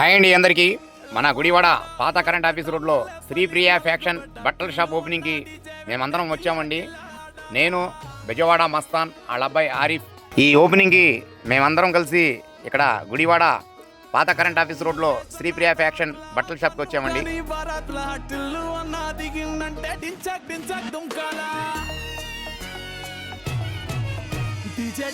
Hi అండి అందరికీ. మన గుడివాడ పాత కరెంట్ ఆఫీస్ రోడ్లో శ్రీప్రియ ఫ్యాక్షన్ బట్టల షాప్ ఓపెనింగ్కి మేమందరం వచ్చామండి. నేను బెజవాడ మస్తాన్ వాళ్ళ అబ్బాయి ఆరిఫ్. ఈ ఓపెనింగ్కి మేమందరం కలిసి ఇక్కడ గుడివాడ పాత కరెంట్ ఆఫీస్ రోడ్లో శ్రీప్రియ ఫ్యాక్షన్ బట్టల షాప్కి వచ్చామండి. DJ